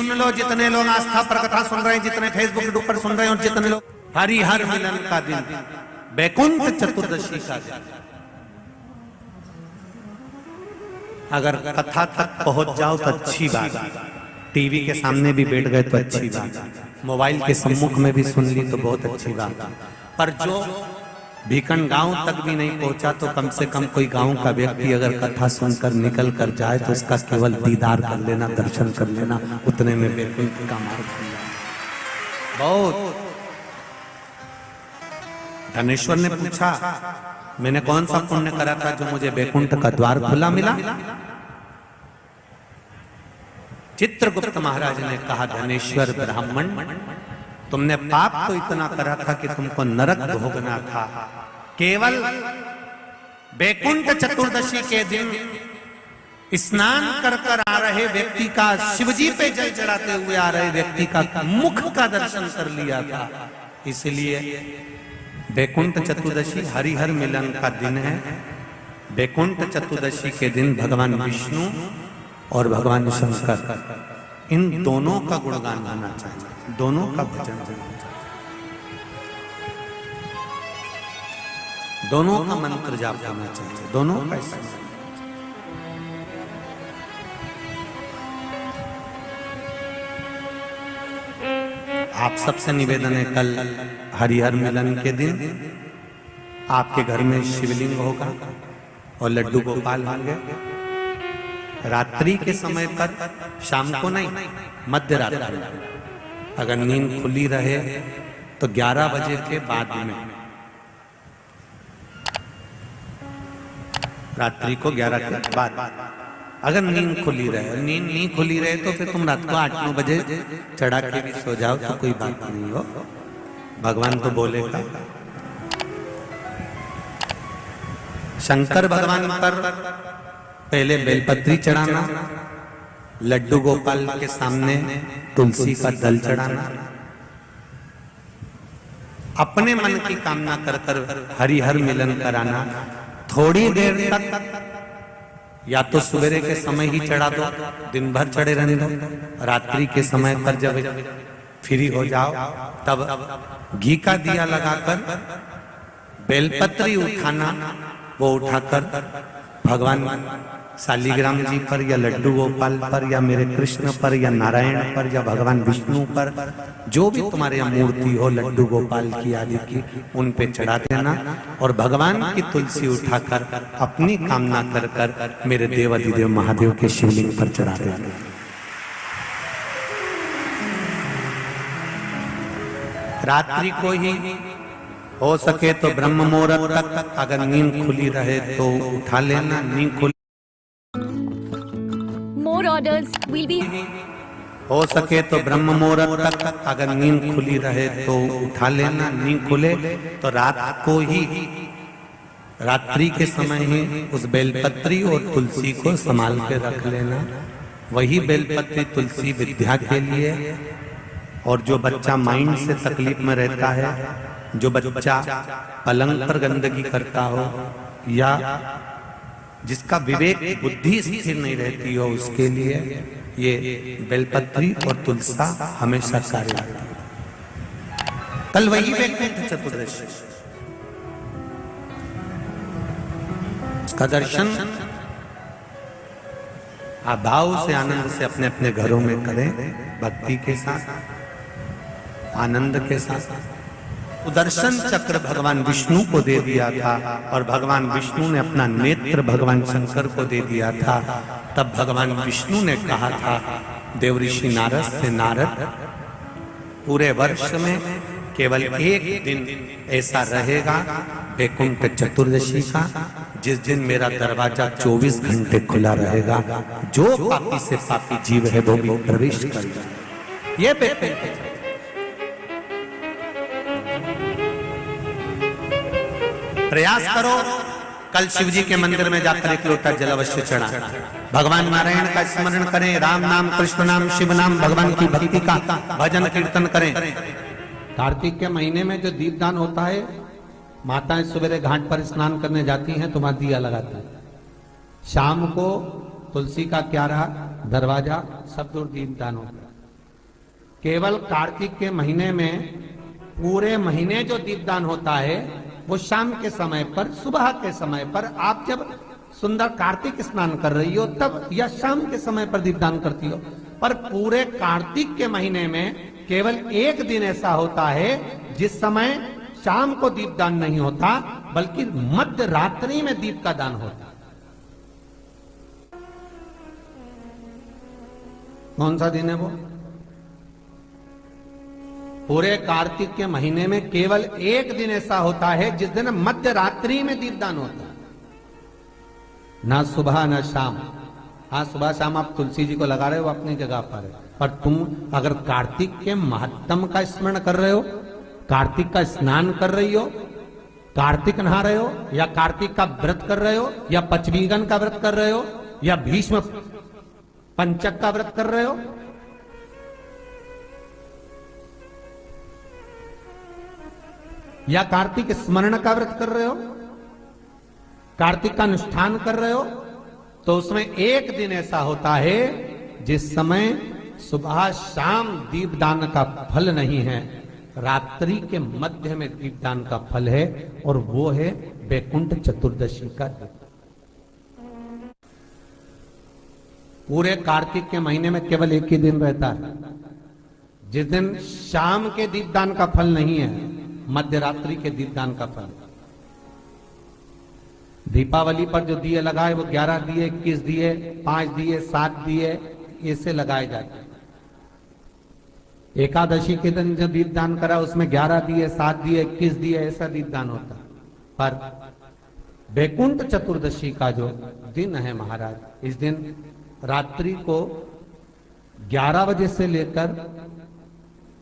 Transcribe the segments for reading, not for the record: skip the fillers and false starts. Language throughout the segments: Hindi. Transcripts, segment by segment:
सुन लो, जितने लोग आस्था पर कथा सुन रहे हैं, जितने फेसबुक यूट्यूब पर सुन रहे हैं, और जितने लोग हरिहर मिलन का दिन, वैकुंठ चतुर्दशी का दिन, अगर कथा तक पहुंच जाओ तो अच्छी बात, टीवी के सामने भी बैठ गए तो अच्छी बात, मोबाइल के सम्मुख में भी सुन ली तो बहुत अच्छी बात, पर जो भीकन गांव तक भी नहीं पहुंचा तो कम से कम कोई गांव का व्यक्ति अगर कथा सुनकर निकल कर जाए तो उसका केवल दीदार कर लेना, दर्शन कर लेना, उतने में वैकुंठ का मार्ग खुल जाए। बहुत धनेश्वर ने पूछा, मैंने कौन सा पुण्य करा था जो मुझे वैकुंठ का द्वार खुला मिला? चित्रगुप्त महाराज ने कहा, धनेश्वर ब्राह्मण, तुमने पाप तो इतना करा था कि तुमको नरक भोगना था। केवल वैकुंठ चतुर्दशी के दिन स्नान कर कर आ रहे व्यक्ति का, शिवजी पे जल चढ़ाते हुए आ रहे व्यक्ति का मुख का दर्शन कर लिया था। इसलिए वैकुंठ चतुर्दशी हरिहर मिलन का दिन है। वैकुंठ चतुर्दशी के दिन भगवान विष्णु और भगवान शंकर, इन दोनों का गुणगान गाना चाहिए, दोनों का भजन करना चाहिए, दोनों का मंत्र जाप करना चाहिए, दोनों का स्मरण। आप सबसे निवेदन है, कल हरिहर मिलन के दिन आपके घर में शिवलिंग होगा और लड्डू गोपाल होंगे। रात्रि के समय पर, शाम को नहीं, मध्य रात्रि, अगर नींद खुली रहे तो 11 बजे के बाद में, रात्रि को 11 के बाद अगर नींद खुली रहे, नींद नहीं खुली रहे तो फिर तुम रात को 8-9 बजे चढ़ा के भी सो जाओ तो कोई बात नहीं हो, भगवान तो बोलेगा। शंकर भगवान पर पहले बेलपत्री चढ़ाना, लड्डू गोपाल के सामने तुलसी का दल चढ़ाना, अपने मन की कामना कर कर हरिहर मिलन कराना। थोड़ी देर तक या तो सवेरे के समय ही चढ़ा दो, दिन भर चढ़े रहने दो, रात्रि के समय पर जब फ्री हो जाओ तब घी का दिया लगाकर बेलपत्री उठाना, वो उठाकर भगवान शालिग्राम जी पर या लड्डू गोपाल पर या मेरे कृष्ण पर या नारायण पर या भगवान विष्णु पर, जो भी तुम्हारे यहाँ मूर्ति हो लड्डू गोपाल की आदि की, उन पे चढ़ा देना और भगवान की तुलसी उठाकर अपनी कामना कर कर मेरे देवाधिदेव महादेव के शिवलिंग पर चढ़ा देना। रात्रि को ही हो सके तो ब्रह्म मुहूर्त तक, अगर नींद खुली रहे तो उठा लेना, नींद खुली More orders will be. हो सके तो ब्रह्म मुहूर्त तक, अगर नींद खुली रहे तो उठा लेना, नींद खुले तो रात को ही, रात्रि के समय ही उस बेलपत्री और तुलसी को संभाल के रख लेना। वही बेलपत्री तुलसी विद्या के लिए, और जो बच्चा माइंड से तकलीफ में रहता है, जो बच्चा पलंग पर गंदगी करता हो या जिसका विवेक बुद्धि स्थिर नहीं रहती हो, उसके लिए ये बेलपत्री और तुलसा हमेशा कार्य आती है। कल वही वैकुंठ चतुर्दशी, उसका दर्शन आप भाव से, आनंद से अपने अपने घरों में करें, भक्ति के साथ, आनंद के साथ। सुदर्शन चक्र भगवान विष्णु को दे दिया था और भगवान विष्णु ने अपना नेत्र भगवान शंकर को दे दिया था। तब भगवान विष्णु ने कहा था देवऋषि नारद से, नारद, पूरे वर्ष में केवल एक दिन ऐसा रहेगा वैकुंठ चतुर्दशी का, जिस दिन मेरा दरवाजा 24 घंटे खुला रहेगा, जो पापी से पापी जीव है वो भी प्रवेश करेगा। ये वैकुंठ प्रयास करो, कल शिव जी के मंदिर में जाकर एक लोटा जल अवश्य चढ़ा, भगवान नारायण का स्मरण करें, राम नाम, कृष्ण नाम, शिव नाम, भगवान की भक्ति का भजन कीर्तन करें। कार्तिक के महीने में जो दीपदान होता है, माताएं सवेरे घाट पर स्नान करने जाती हैं तो वहां दिया लगाता है, शाम को तुलसी का क्यारा, दरवाजा सब दूर दीपदान होता है। केवल कार्तिक के महीने में पूरे महीने जो दीपदान होता है वो शाम के समय पर, सुबह के समय पर, आप जब सुंदर कार्तिक स्नान कर रही हो तब, या शाम के समय पर दीपदान करती हो। पर पूरे कार्तिक के महीने में केवल एक दिन ऐसा होता है जिस समय शाम को दीपदान नहीं होता, बल्कि मध्य रात्रि में दीप का दान होता। कौन सा दिन है वो? पूरे कार्तिक के महीने में केवल एक दिन ऐसा होता है जिस दिन मध्य रात्रि में दीपदान होता है, ना सुबह ना शाम। हाँ, सुबह शाम आप तुलसी जी को लगा रहे हो अपनी जगह पर, पर तुम अगर कार्तिक के महत्तम का स्मरण कर रहे हो, कार्तिक का स्नान कर रही हो, कार्तिक नहा रहे हो, या कार्तिक का व्रत कर रहे हो, या पचवीगन का व्रत कर रहे हो, या भीष्म पंचक का व्रत कर रहे हो, या कार्तिक स्मरण का व्रत कर रहे हो, कार्तिक का अनुष्ठान कर रहे हो, तो उसमें एक दिन ऐसा होता है जिस समय सुबह शाम दीपदान का फल नहीं है, रात्रि के मध्य में दीपदान का फल है, और वो है वैकुंठ चतुर्दशी का दिन। पूरे कार्तिक के महीने में केवल एक ही दिन रहता है जिस दिन शाम के दीपदान का फल नहीं है, मध्य रात्रि के दीपदान का फल। दीपावली पर जो दिए लगाए वो 11 दिए, 21 दिए, 5 दिए, 7 दिए, ऐसे लगाए जाते हैं। एकादशी के दिन जो दीपदान करा उसमें 11 दिए, 7 दिए, 21 दिए, ऐसा दीपदान होता। पर वैकुंठ चतुर्दशी का जो दिन है महाराज, इस दिन रात्रि को 11 बजे से लेकर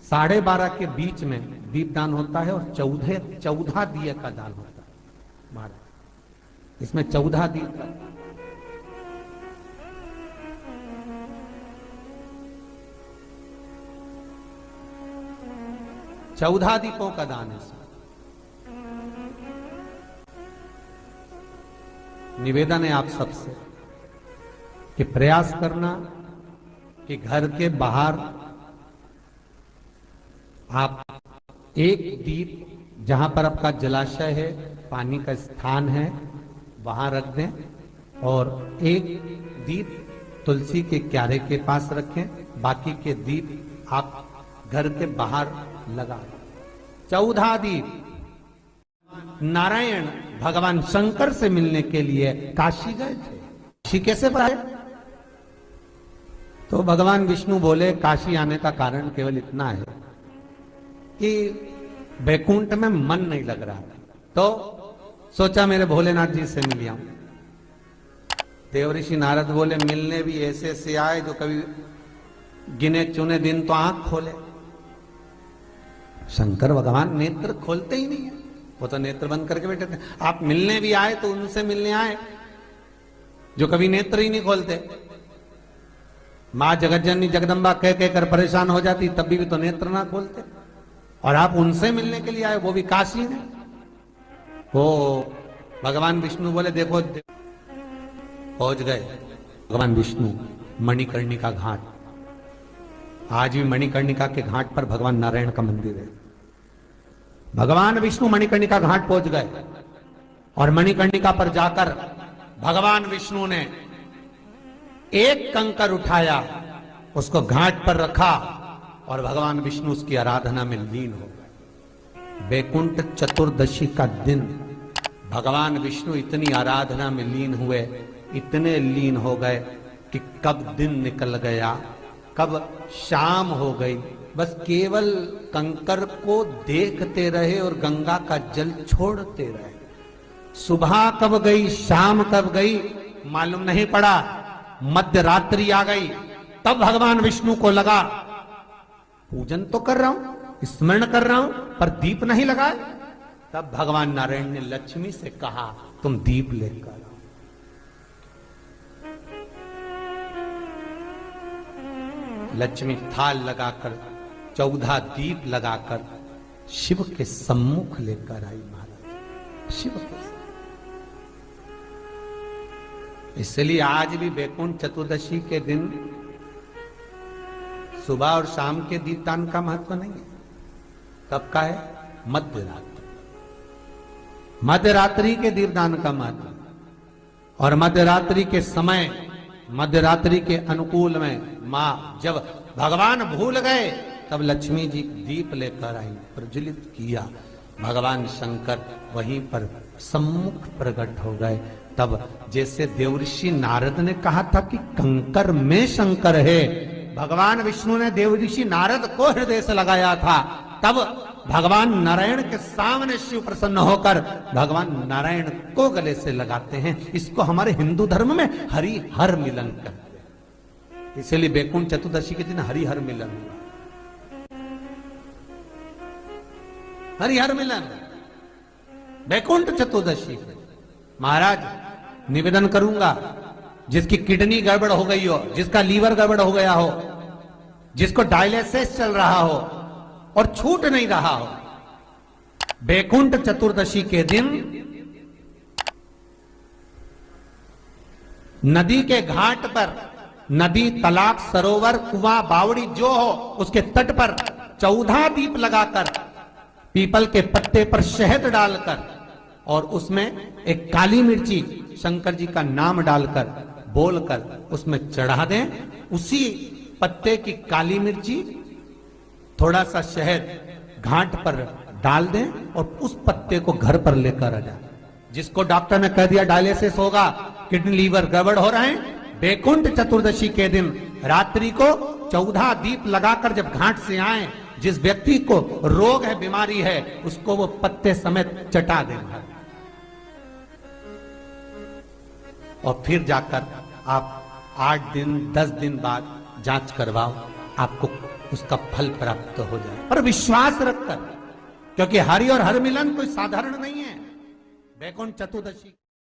12:30 के बीच में दीपदान होता है, और 14 दिए का दान होता है महाराज। इसमें 14 दीप का, चौदह दीपों का दान है। निवेदन है आप सबसे कि प्रयास करना कि घर के बाहर आप एक दीप, जहां पर आपका जलाशय है, पानी का स्थान है, वहां रख दें, और एक दीप तुलसी के क्यारे के पास रखें, बाकी के दीप आप घर के बाहर लगा। 14 दीप। नारायण भगवान शंकर से मिलने के लिए काशी गए थे। काशी कैसे आए? तो भगवान विष्णु बोले काशी आने का कारण केवल इतना है कि वैकुंठ में मन नहीं लग रहा, तो सोचा मेरे भोलेनाथ जी से मिल आऊं। देवऋषि नारद बोले मिलने भी ऐसे से आए जो कभी गिने चुने दिन तो आंख खोले। शंकर भगवान नेत्र खोलते ही नहीं है, वो तो नेत्र बंद करके बैठे थे। आप मिलने भी आए तो उनसे मिलने आए जो कभी नेत्र ही नहीं खोलते। मां जगतजननी जगदम्बा कह कहकर परेशान हो जाती, तब भी तो नेत्र ना खोलते, और आप उनसे मिलने के लिए आए, वो भी काशी में। वो भगवान विष्णु बोले देखो, पहुंच गए भगवान विष्णु मणिकर्णिका घाट। आज भी मणिकर्णिका के घाट पर भगवान नारायण का मंदिर है। भगवान विष्णु मणिकर्णिका घाट पहुंच गए, और मणिकर्णिका पर जाकर भगवान विष्णु ने एक कंकर उठाया, उसको घाट पर रखा, और भगवान विष्णु उसकी आराधना में लीन हो गए। वैकुंठ चतुर्दशी का दिन भगवान विष्णु इतनी आराधना में लीन हुए, इतने लीन हो गए कि कब दिन निकल गया, कब शाम हो गई, बस केवल कंकर को देखते रहे और गंगा का जल छोड़ते रहे। सुबह कब गई, शाम कब गई, मालूम नहीं पड़ा। मध्य रात्रि आ गई, तब भगवान विष्णु को लगा पूजन तो कर रहा हूं, स्मरण कर रहा हूं, पर दीप नहीं लगाए। तब भगवान नारायण ने लक्ष्मी से कहा तुम दीप लेकर आओ। लक्ष्मी थाल लगाकर 14 दीप लगाकर शिव के सम्मुख लेकर आई महाराज। शिव के, इसलिए आज भी वैकुंठ चतुर्दशी के दिन सुबह और शाम के दीपदान का महत्व नहीं है। कब का है? मध्य रात्रि, मध्य रात्रि के दीपदान का महत्व। और मध्य रात्रि के समय, मध्य रात्रि के अनुकूल में मां, जब भगवान भूल गए तब लक्ष्मी जी दीप लेकर आई, प्रज्वलित किया, भगवान शंकर वहीं पर सम्मुख प्रकट हो गए। तब जैसे देवऋषि नारद ने कहा था कि कंकर में शंकर है, भगवान विष्णु ने देवऋषि नारद को हृदय से लगाया था, तब भगवान नारायण के सामने शिव प्रसन्न होकर भगवान नारायण को गले से लगाते हैं। इसको हमारे हिंदू धर्म में हरि हर मिलन कहते हैं। इसलिए बैकुंठ चतुर्दशी के दिन हरि हर मिलन हुआ, हरि हर मिलन बैकुंठ चतुर्दशी। महाराज निवेदन करूंगा, जिसकी किडनी गड़बड़ हो गई हो, जिसका लीवर गड़बड़ हो गया हो, जिसको डायलिसिस चल रहा हो और छूट नहीं रहा हो, बैकुंठ चतुर्दशी के दिन नदी के घाट पर, नदी, तालाब, सरोवर, कुआं, बावड़ी जो हो, उसके तट पर 14 दीप लगाकर, पीपल के पत्ते पर शहद डालकर और उसमें एक काली मिर्ची शंकर जी का नाम डालकर बोलकर उसमें चढ़ा दें। उसी पत्ते की काली मिर्ची, थोड़ा सा शहद घाट पर डाल दें और उस पत्ते को घर पर लेकर आ जाए। जिसको डॉक्टर ने कह दिया डायलिसिस होगा, किडनी लीवर गड़बड़ हो रहे हैं, बैकुंठ चतुर्दशी के दिन रात्रि को 14 दीप लगाकर जब घाट से आए, जिस व्यक्ति को रोग है, बीमारी है, उसको वो पत्ते समेत चटा देगा और फिर जाकर आप 8 दिन 10 दिन बाद जांच करवाओ, आपको उसका फल प्राप्त हो जाए। पर विश्वास रखकर, क्योंकि हरि और हर मिलन कोई साधारण नहीं है। बैकुंठ चतुर्दशी